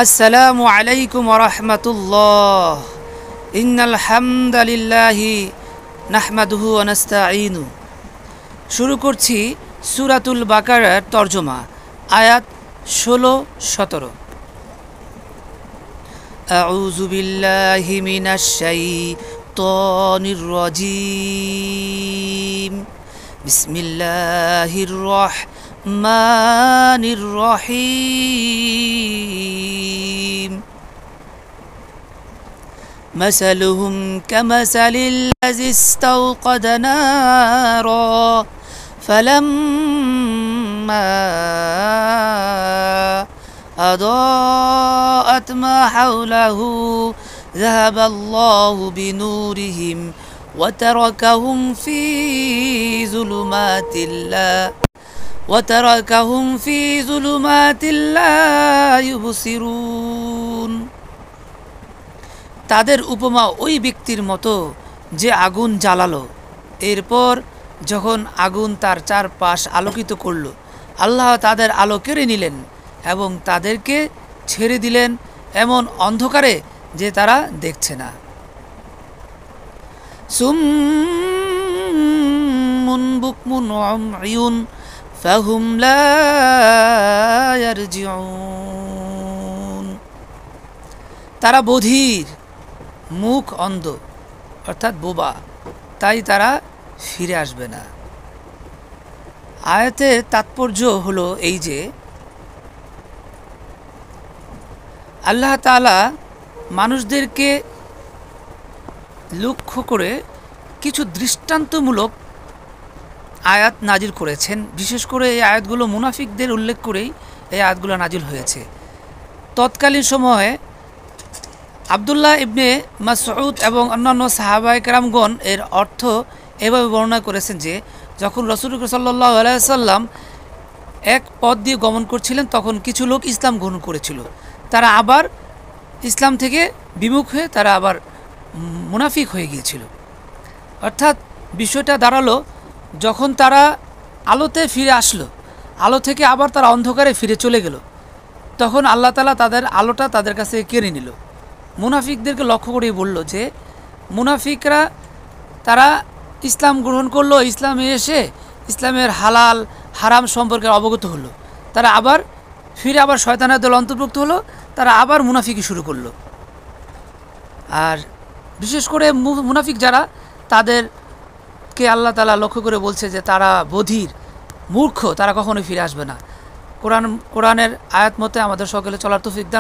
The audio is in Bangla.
আসসালামু আলাইকুম ওয়া রাহমাতুল্লাহ। ইন্নাল হামদালিল্লাহি নাহমাদুহু ওয়া নাস্তাঈনু। শুরু করছি সূরাতুল বাকারার তরজমা, আয়াত 16-17। আউযু বিল্লাহি মিনাশ শাইতানির রাজীম। বিসমিল্লাহির রাহমানির রহিম। مثلهم كمثل الذي استوقد نارا فلما أضاءت ما حوله ذهب الله بنورهم وتركهم في ظلمات لا يبصرون। তাদের উপমা ওই ব্যক্তির মতো যে আগুন জ্বালালো, এরপর যখন আগুন তার চারপাশ আলোকিত করল, আল্লাহ তাদের আলো কেড়ে নিলেন এবং তাদেরকে ছেড়ে দিলেন এমন অন্ধকারে যে তারা দেখছে না। সুম্মুন বুকমুন উময়ুন ফাহুম লা ইয়ারজিউন। তারা বধির, মুখ অন্ধ অর্থাৎ বোবা, তাই তারা ফিরে আসবে না। আয়াতের তাৎপর্য হলো এই যে আল্লাহ তাআলা মানুষদেরকে লক্ষ্য করে কিছু দৃষ্টান্তমূলক আয়াত নাজিল করেছেন। বিশেষ করে এই আয়াতগুলো মুনাফিকদের উল্লেখ করেই এই আয়াতগুলো নাজিল হয়েছে। তৎকালীন সময়ে আবদুল্লাহ ইবনে মাসউদ এবং অন্যান্য সাহাবায়ে কেরামগণ এর অর্থ এভাবে বর্ণনা করেছেন যে যখন রাসূলুল্লাহ সাল্লাল্লাহু আলাইহি সাল্লাম এক পথ দিয়ে গমন করছিলেন, তখন কিছু লোক ইসলাম গ্রহণ করেছিল। তারা আবার ইসলাম থেকে বিমুখ হয়ে তারা আবার মুনাফিক হয়ে গিয়েছিল। অর্থাৎ বিষয়টা দাঁড়ালো, যখন তারা আলোতে ফিরে আসলো, আলো থেকে আবার তারা অন্ধকারে ফিরে চলে গেল, তখন আল্লাহ তাআলা তাদের আলোটা তাদের কাছে কেড়ে নিল। মুনাফিকদেরকে লক্ষ্য করেই বলল যে মুনাফিকরা তারা ইসলাম গ্রহণ করলো, ইসলামে এসে ইসলামের হালাল হারাম সম্পর্কে অবগত হলো, তারা আবার ফিরে আবার শয়তানের দল অন্তর্ভুক্ত হলো, তারা আবার মুনাফিকি শুরু করলো। আর বিশেষ করে মুনাফিক যারা, তাদেরকে আল্লাহ তাআলা লক্ষ্য করে বলছে যে তারা বধির, মূর্খ, তারা কখনোই ফিরে আসবে না। কোরআনের আয়াত মতে আমাদের সকলে চলার তৌফিক দান।